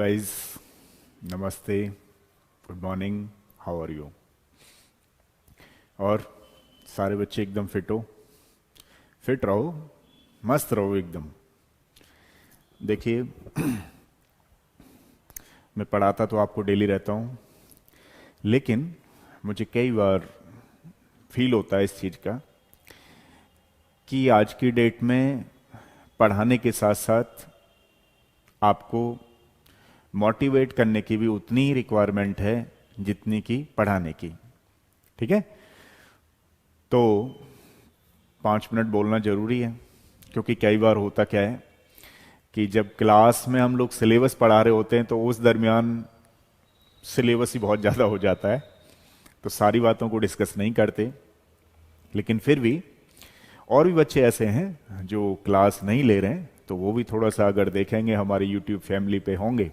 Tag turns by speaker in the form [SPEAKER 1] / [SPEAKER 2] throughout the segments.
[SPEAKER 1] Guys, नमस्ते, good morning, how are you. और सारे बच्चे एकदम फिट हो? फिट रहो, मस्त रहो एकदम। देखिए, मैं पढ़ाता तो आपको डेली रहता हूँ, लेकिन मुझे कई बार फील होता है इस चीज़ का कि आज की डेट में पढ़ाने के साथ साथ आपको मोटिवेट करने की भी उतनी ही रिक्वायरमेंट है जितनी कि पढ़ाने की। ठीक है? तो 5 मिनट बोलना जरूरी है, क्योंकि कई बार होता क्या है कि जब क्लास में हम लोग सिलेबस पढ़ा रहे होते हैं तो उस दरमियान सिलेबस ही बहुत ज़्यादा हो जाता है, तो सारी बातों को डिस्कस नहीं करते। लेकिन फिर भी और भी बच्चे ऐसे हैं जो क्लास नहीं ले रहे हैं, तो वो भी थोड़ा सा अगर देखेंगे, हमारे यूट्यूब फैमिली पे होंगे,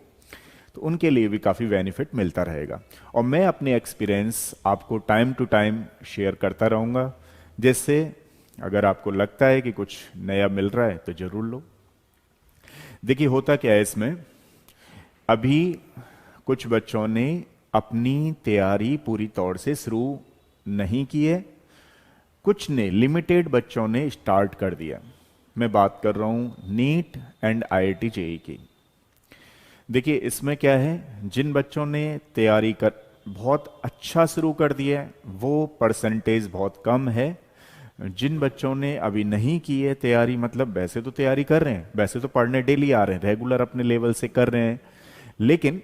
[SPEAKER 1] तो उनके लिए भी काफ़ी बेनिफिट मिलता रहेगा। और मैं अपने एक्सपीरियंस आपको टाइम टू टाइम शेयर करता रहूँगा, जिससे अगर आपको लगता है कि कुछ नया मिल रहा है तो ज़रूर लो। देखिए, होता क्या है इसमें, अभी कुछ बच्चों ने अपनी तैयारी पूरी तौर से शुरू नहीं की है, कुछ ने, लिमिटेड बच्चों ने स्टार्ट कर दिया। मैं बात कर रहा हूं नीट एंड आईआईटी जेईई की। देखिए, इसमें क्या है, जिन बच्चों ने तैयारी कर बहुत अच्छा शुरू कर दिया है वो परसेंटेज बहुत कम है। जिन बच्चों ने अभी नहीं की है तैयारी, मतलब वैसे तो तैयारी कर रहे हैं, वैसे तो पढ़ने डेली आ रहे हैं, रेगुलर अपने लेवल से कर रहे हैं, लेकिन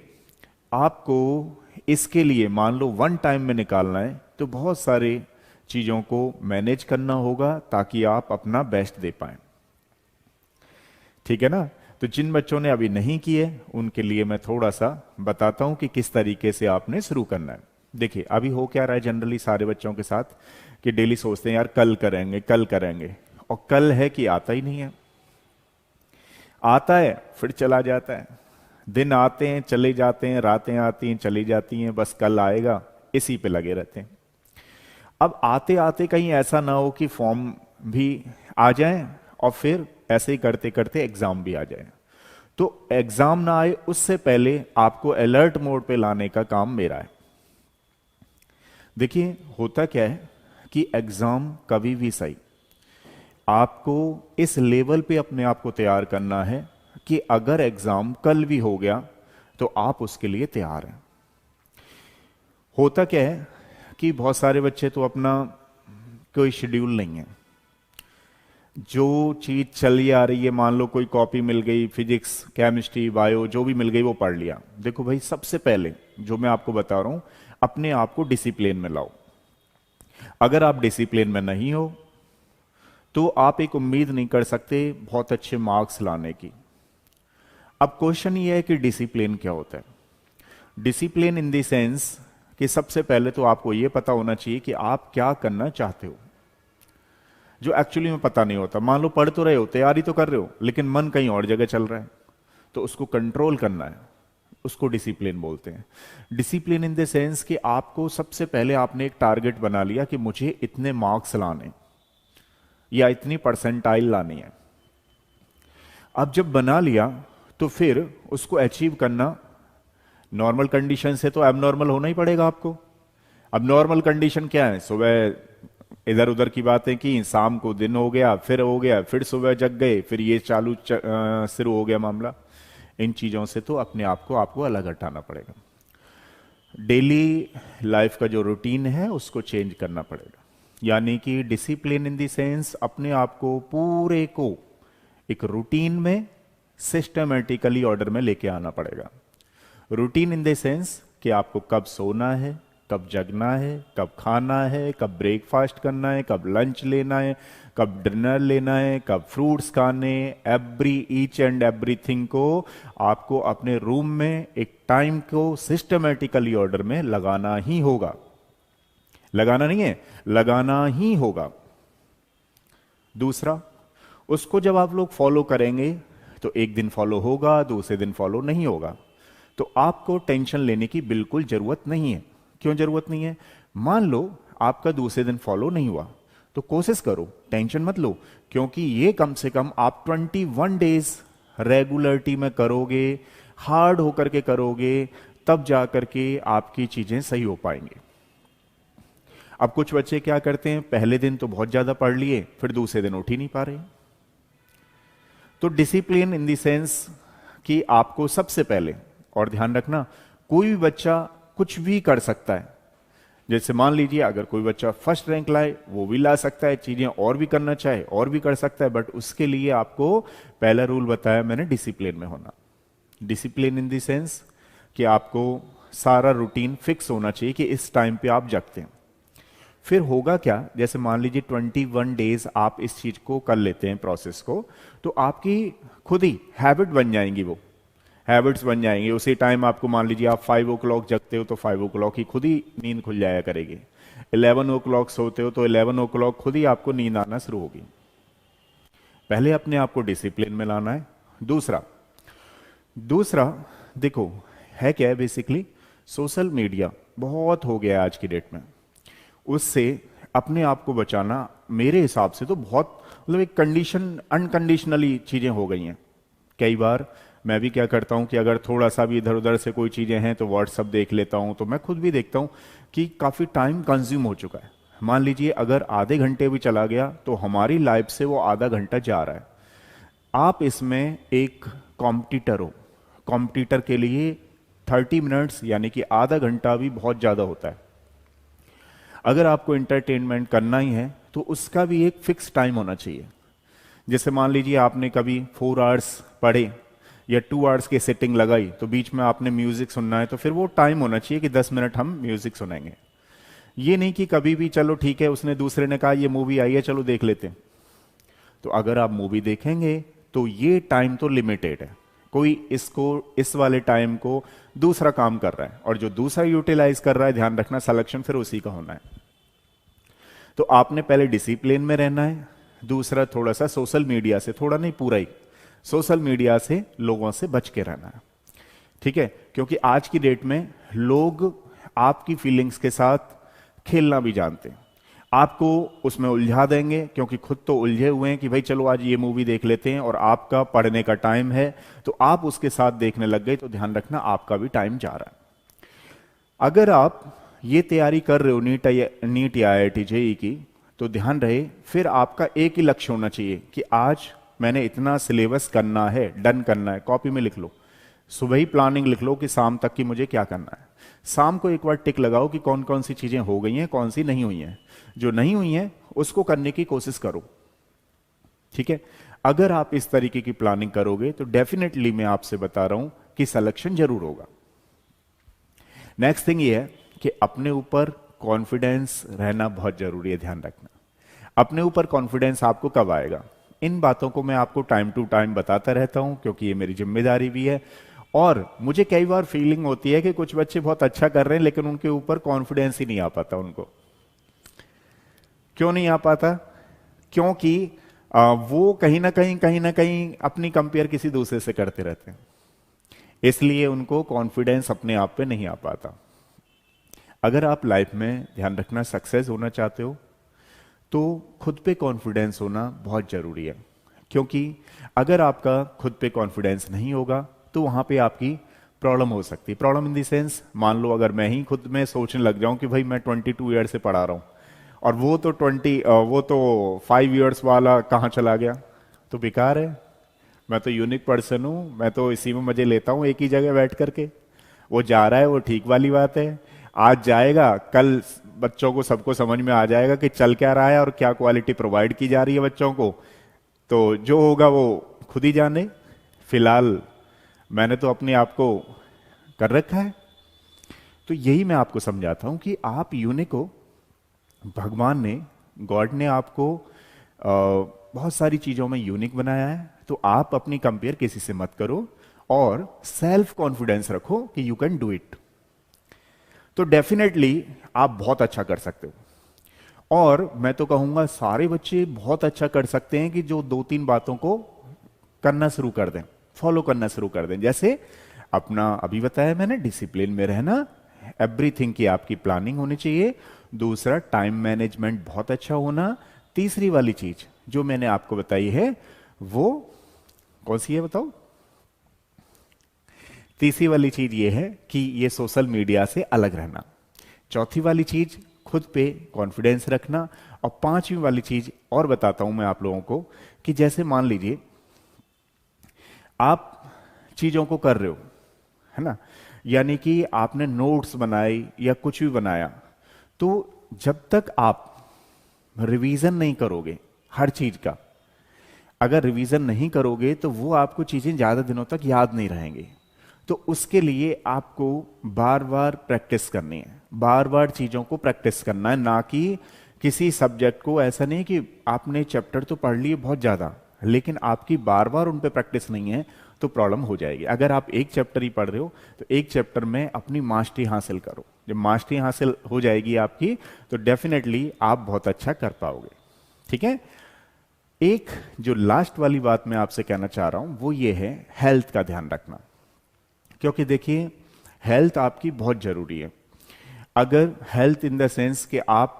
[SPEAKER 1] आपको इसके लिए मान लो वन टाइम में निकालना है तो बहुत सारे चीज़ों को मैनेज करना होगा ताकि आप अपना बेस्ट दे पाएं। ठीक है ना? तो जिन बच्चों ने अभी नहीं किए उनके लिए मैं थोड़ा सा बताता हूं कि किस तरीके से आपने शुरू करना है। देखिए, अभी हो क्या रहा है जनरली सारे बच्चों के साथ कि डेली सोचते हैं यार कल करेंगे कल करेंगे, और कल है कि आता ही नहीं है। आता है फिर चला जाता है, दिन आते हैं चले जाते हैं, रातें आती हैं चली जाती हैं, बस कल आएगा, इसी पे लगे रहते हैं। अब आते आते कहीं ऐसा ना हो कि फॉर्म भी आ जाए और फिर ऐसे ही करते करते एग्जाम भी आ जाए। तो एग्जाम ना आए उससे पहले आपको अलर्ट मोड पे लाने का काम मेरा है। देखिए, होता क्या है कि एग्जाम कभी भी सही, आपको इस लेवल पे अपने आप को तैयार करना है कि अगर एग्जाम कल भी हो गया तो आप उसके लिए तैयार हैं। होता क्या है कि बहुत सारे बच्चे तो अपना कोई शेड्यूल नहीं है, जो चीज चली आ रही है, मान लो कोई कॉपी मिल गई, फिजिक्स केमिस्ट्री बायो जो भी मिल गई वो पढ़ लिया। देखो भाई, सबसे पहले जो मैं आपको बता रहा हूं, अपने आप को डिसिप्लिन में लाओ। अगर आप डिसिप्लिन में नहीं हो तो आप एक उम्मीद नहीं कर सकते बहुत अच्छे मार्क्स लाने की। अब क्वेश्चन ये है कि डिसिप्लिन क्या होता है। डिसिप्लिन इन द सेंस कि सबसे पहले तो आपको यह पता होना चाहिए कि आप क्या करना चाहते हो, जो एक्चुअली में पता नहीं होता। मान लो पढ़ तो रहे हो, तैयारी तो कर रहे हो, लेकिन मन कहीं और जगह चल रहा है, तो उसको कंट्रोल करना है, उसको डिसिप्लिन बोलते हैं। डिसिप्लिन इन द सेंस कि आपको सबसे पहले आपने एक टारगेट बना लिया कि मुझे इतने मार्क्स लाने या इतनी परसेंटाइल लानी है। अब जब बना लिया तो फिर उसको अचीव करना, नॉर्मल कंडीशन से तो एबनॉर्मल होना ही पड़ेगा आपको। अब नॉर्मल कंडीशन क्या है, सुबह इधर उधर की बातें की, शाम को दिन हो गया, फिर हो गया, फिर सुबह जग गए, फिर ये शुरू हो गया मामला। इन चीजों से तो अपने आप को आपको अलग हटाना पड़ेगा। डेली लाइफ का जो रूटीन है उसको चेंज करना पड़ेगा, यानी कि डिसिप्लिन इन द सेंस अपने आप को पूरे को एक रूटीन में सिस्टमेटिकली ऑर्डर में लेके आना पड़ेगा। रूटीन इन द सेंस कि आपको कब सोना है, कब जगना है, कब खाना है, कब ब्रेकफास्ट करना है, कब लंच लेना है, कब डिनर लेना है, कब फ्रूट्स खाने, एवरी ईच एंड एवरीथिंग को आपको अपने रूम में एक टाइम को सिस्टमेटिकली ऑर्डर में लगाना ही होगा। लगाना नहीं है, लगाना ही होगा। दूसरा, उसको जब आप लोग फॉलो करेंगे तो एक दिन फॉलो होगा, दूसरे दिन फॉलो नहीं होगा, तो आपको टेंशन लेने की बिल्कुल जरूरत नहीं है। क्यों जरूरत नहीं है? मान लो आपका दूसरे दिन फॉलो नहीं हुआ तो कोशिश करो, टेंशन मत लो, क्योंकि ये कम से कम आप 21 डेज रेगुलरिटी में करोगे, हार्ड होकर के करोगे तब जा करके आपकी चीजें सही हो पाएंगी। अब कुछ बच्चे क्या करते हैं, पहले दिन तो बहुत ज्यादा पढ़ लिए, फिर दूसरे दिन उठ ही नहीं पा रहे। तो डिसिप्लिन इन द सेंस कि आपको सबसे पहले, और ध्यान रखना, कोई भी बच्चा कुछ भी कर सकता है। जैसे मान लीजिए अगर कोई बच्चा फर्स्ट रैंक लाए, वो भी ला सकता है, चीजें और भी करना चाहे और भी कर सकता है, बट उसके लिए आपको पहला रूल बताया मैंने, डिसिप्लिन में होना। डिसिप्लिन इन द सेंस कि आपको सारा रूटीन फिक्स होना चाहिए कि इस टाइम पे आप जगते हैं। फिर होगा क्या, जैसे मान लीजिए 21 डेज आप इस चीज को कर लेते हैं प्रोसेस को, तो आपकी खुद ही हैबिट बन जाएंगी, वो हैबिट्स बन जाएंगे। उसी टाइम आपको मान लीजिए आप 5 o'clock जगते हो तो 5 o'clock ही खुद ही नींद खुल जाया करेगी। 11 o'clock सोते हो तो 11 o'clock खुद ही आपको नींद आना शुरू होगी। पहले अपने आप को डिसिप्लिन में लाना है। दूसरा देखो है क्या है, बेसिकली सोशल मीडिया बहुत हो गया है आज की डेट में, उससे अपने आप को बचाना मेरे हिसाब से तो बहुत, मतलब एक कंडीशन, अनकंडीशनली चीजें हो गई हैं। कई बार मैं भी क्या करता हूं कि अगर थोड़ा सा भी इधर उधर से कोई चीजें हैं तो व्हाट्सअप देख लेता हूं, तो मैं खुद भी देखता हूं कि काफी टाइम कंज्यूम हो चुका है। मान लीजिए अगर आधे घंटे भी चला गया तो हमारी लाइफ से वो आधा घंटा जा रहा है। आप इसमें एक कॉम्पिटिटर हो, कॉम्पिटिटर के लिए 30 मिनट्स यानी कि आधा घंटा भी बहुत ज्यादा होता है। अगर आपको एंटरटेनमेंट करना ही है तो उसका भी एक फिक्स टाइम होना चाहिए। जैसे मान लीजिए आपने कभी 4 आवर्स पढ़े या 2 आवर्स की सेटिंग लगाई, तो बीच में आपने म्यूजिक सुनना है, तो फिर वो टाइम होना चाहिए कि 10 मिनट हम म्यूजिक सुनेंगे। ये नहीं कि कभी भी चलो ठीक है, उसने दूसरे ने कहा ये मूवी आई है चलो देख लेते हैं। तो अगर आप मूवी देखेंगे तो ये टाइम तो लिमिटेड है, कोई इसको, इस वाले टाइम को दूसरा काम कर रहा है, और जो दूसरा यूटिलाइज कर रहा है, ध्यान रखना सिलेक्शन फिर उसी का होना है। तो आपने पहले डिसिप्लिन में रहना है। दूसरा थोड़ा सा सोशल मीडिया से, थोड़ा नहीं पूरा ही सोशल मीडिया से लोगों से बच के रहना है, ठीक है। क्योंकि आज की डेट में लोग आपकी फीलिंग्स के साथ खेलना भी जानते हैं, आपको उसमें उलझा देंगे, क्योंकि खुद तो उलझे हुए हैं कि भाई चलो आज ये मूवी देख लेते हैं, और आपका पढ़ने का टाइम है तो आप उसके साथ देखने लग गए, तो ध्यान रखना आपका भी टाइम जा रहा है। अगर आप ये तैयारी कर रहे हो नीट या IIT JEE की, तो ध्यान रहे फिर आपका एक ही लक्ष्य होना चाहिए कि आज मैंने इतना सिलेबस करना है, डन करना है। कॉपी में लिख लो, सुबह ही प्लानिंग लिख लो कि शाम तक की मुझे क्या करना है। शाम को एक बार टिक लगाओ कि कौन कौन सी चीजें हो गई हैं, कौन सी नहीं हुई हैं। जो नहीं हुई हैं उसको करने की कोशिश करो, ठीक है। अगर आप इस तरीके की प्लानिंग करोगे तो डेफिनेटली मैं आपसे बता रहा हूं कि सिलेक्शन जरूर होगा। नेक्स्ट थिंग ये है कि अपने ऊपर कॉन्फिडेंस रहना बहुत जरूरी है। ध्यान रखना, अपने ऊपर कॉन्फिडेंस आपको कब आएगा, इन बातों को मैं आपको टाइम टू टाइम बताता रहता हूं, क्योंकि ये मेरी जिम्मेदारी भी है। और मुझे कई बार फीलिंग होती है कि कुछ बच्चे बहुत अच्छा कर रहे हैं लेकिन उनके ऊपर कॉन्फिडेंस ही नहीं आ पाता उनको। क्यों नहीं आ पाता? क्योंकि वो कहीं ना कहीं अपनी कंपेयर किसी दूसरे से करते रहते हैं, इसलिए उनको कॉन्फिडेंस अपने आप पे नहीं आ पाता। अगर आप लाइफ में, ध्यान रखना, सक्सेस होना चाहते हो तो खुद पे कॉन्फिडेंस होना बहुत जरूरी है। क्योंकि अगर आपका खुद पे कॉन्फिडेंस नहीं होगा तो वहां पे आपकी प्रॉब्लम हो सकती है। प्रॉब्लम इन द सेंस, मान लो अगर मैं ही खुद में सोचने लग जाऊं कि भाई मैं 22 ईयर से पढ़ा रहा हूं और वो तो 5 ईयर्स वाला कहां चला गया, तो बेकार है। मैं तो यूनिक पर्सन हूं, मैं तो इसी में मजे लेता हूं एक ही जगह बैठ करके। वो जा रहा है वो ठीक वाली बात है, आज जाएगा, कल बच्चों को सबको समझ में आ जाएगा कि चल क्या रहा है और क्या क्वालिटी प्रोवाइड की जा रही है बच्चों को। तो जो होगा वो खुद ही जाने। फिलहाल मैंने तो अपने आप को कर रखा है। तो यही मैं आपको समझाता हूं कि आप यूनिक हो। भगवान ने, गॉड ने आपको बहुत सारी चीजों में यूनिक बनाया है, तो आप अपनी कंपेयर किसी से मत करो और सेल्फ कॉन्फिडेंस रखो कि यू कैन डू इट। तो डेफिनेटली आप बहुत अच्छा कर सकते हो। और मैं तो कहूंगा सारे बच्चे बहुत अच्छा कर सकते हैं कि जो 2-3 बातों को करना शुरू कर दें, फॉलो करना शुरू कर दें। जैसे अपना अभी बताया मैंने, डिसिप्लिन में रहना, एवरीथिंग की आपकी प्लानिंग होनी चाहिए। दूसरा, टाइम मैनेजमेंट बहुत अच्छा होना। तीसरी वाली चीज जो मैंने आपको बताई है वो कौन सी है बताओ? तीसरी वाली चीज ये है कि ये सोशल मीडिया से अलग रहना। चौथी वाली चीज खुद पे कॉन्फिडेंस रखना। और पांचवी वाली चीज और बताता हूं मैं आप लोगों को कि जैसे मान लीजिए आप चीजों को कर रहे हो, है ना, यानी कि आपने नोट्स बनाए या कुछ भी बनाया, तो जब तक आप रिवीजन नहीं करोगे हर चीज का, अगर रिवीजन नहीं करोगे तो वो आपको चीजें ज्यादा दिनों तक याद नहीं रहेंगी। तो उसके लिए आपको बार बार प्रैक्टिस करनी है, बार बार चीजों को प्रैक्टिस करना है, ना कि किसी सब्जेक्ट को। ऐसा नहीं कि आपने चैप्टर तो पढ़ लिए बहुत ज्यादा, लेकिन आपकी बार बार उन पे प्रैक्टिस नहीं है तो प्रॉब्लम हो जाएगी। अगर आप एक चैप्टर ही पढ़ रहे हो तो एक चैप्टर में अपनी मास्टरी हासिल करो। जब मास्टरी हासिल हो जाएगी आपकी तो डेफिनेटली आप बहुत अच्छा कर पाओगे। ठीक है। एक जो लास्ट वाली बात मैं आपसे कहना चाह रहा हूं वो ये है हेल्थ का ध्यान रखना। क्योंकि देखिए हेल्थ आपकी बहुत जरूरी है। अगर हेल्थ इन द सेंस कि आप,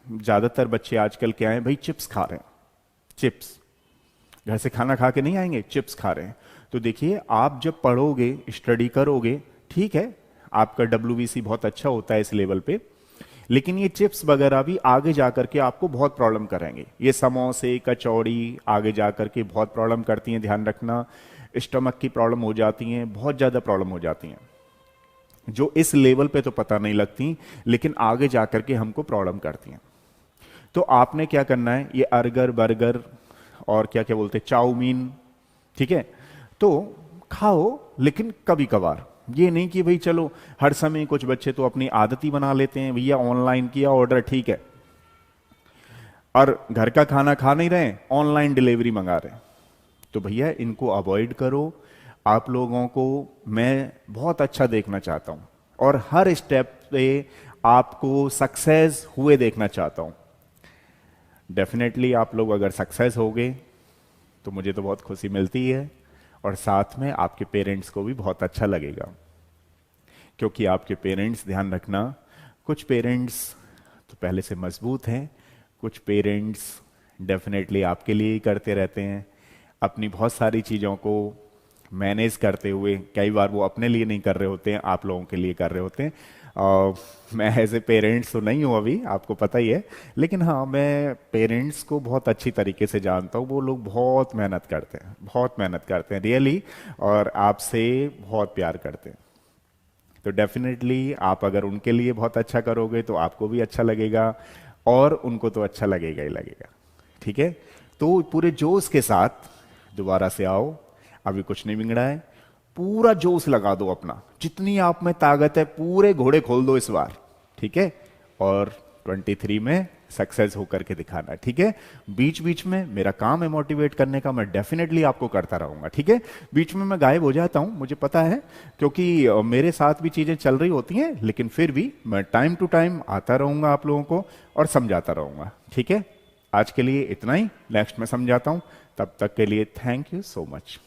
[SPEAKER 1] ज्यादातर बच्चे आजकल क्या है भाई, चिप्स खा रहे हैं, चिप्स घर से खाना खा के नहीं आएंगे, चिप्स खा रहे हैं। तो देखिए आप जब पढ़ोगे, स्टडी करोगे, ठीक है, आपका WBC बहुत अच्छा होता है इस लेवल पे, लेकिन ये चिप्स वगैरह भी आगे जाकर के आपको बहुत प्रॉब्लम करेंगे। ये समोसे, कचौड़ी आगे जाकर के बहुत प्रॉब्लम करती हैं, ध्यान रखना। स्टमक की प्रॉब्लम हो जाती हैं, बहुत ज्यादा प्रॉब्लम हो जाती हैं, जो इस लेवल पे तो पता नहीं लगती लेकिन आगे जाकर के हमको प्रॉब्लम करती हैं। तो आपने क्या करना है, ये अर्गर बर्गर और क्या क्या बोलते हैं, चाउमीन, ठीक है, तो खाओ लेकिन कभी कभार। ये नहीं कि भाई चलो हर समय। कुछ बच्चे तो अपनी आदत ही बना लेते हैं, भैया ऑनलाइन किया ऑर्डर, ठीक है, और घर का खाना खा नहीं रहे, ऑनलाइन डिलीवरी मंगा रहे हैं। तो भैया इनको अवॉइड करो। आप लोगों को मैं बहुत अच्छा देखना चाहता हूं और हर स्टेप पे आपको सक्सेस हुए देखना चाहता हूं। डेफिनेटली आप लोग अगर सक्सेस होगे तो मुझे तो बहुत खुशी मिलती है, और साथ में आपके पेरेंट्स को भी बहुत अच्छा लगेगा। क्योंकि आपके पेरेंट्स, ध्यान रखना, कुछ पेरेंट्स तो पहले से मजबूत हैं, कुछ पेरेंट्स डेफिनेटली आपके लिए ही करते रहते हैं, अपनी बहुत सारी चीज़ों को मैनेज करते हुए। कई बार वो अपने लिए नहीं कर रहे होते हैं, आप लोगों के लिए कर रहे होते हैं। मैं एज ए पेरेंट्स तो नहीं हूँ अभी, आपको पता ही है, लेकिन हाँ मैं पेरेंट्स को बहुत अच्छी तरीके से जानता हूँ। वो लोग बहुत मेहनत करते हैं, बहुत मेहनत करते हैं रियली, और आपसे बहुत प्यार करते हैं। तो डेफिनेटली आप अगर उनके लिए बहुत अच्छा करोगे तो आपको भी अच्छा लगेगा और उनको तो अच्छा लगेगा ही लगेगा। ठीक है, तो पूरे जोश के साथ दोबारा से आओ, अभी कुछ नहीं बिगड़ा है, पूरा जोश लगा दो अपना, जितनी आप में ताकत है पूरे घोड़े खोल दो इस बार। ठीक है, और 23 में सक्सेस होकर के दिखाना। ठीक है, बीच बीच में मेरा काम है मोटिवेट करने का, मैं डेफिनेटली आपको करता रहूंगा। ठीक है, बीच में मैं गायब हो जाता हूं, मुझे पता है, क्योंकि मेरे साथ भी चीजें चल रही होती हैं, लेकिन फिर भी मैं टाइम टू टाइम आता रहूंगा आप लोगों को और समझाता रहूंगा। ठीक है, आज के लिए इतना ही, नेक्स्ट में समझाता हूं। तब तक के लिए थैंक यू सो मच।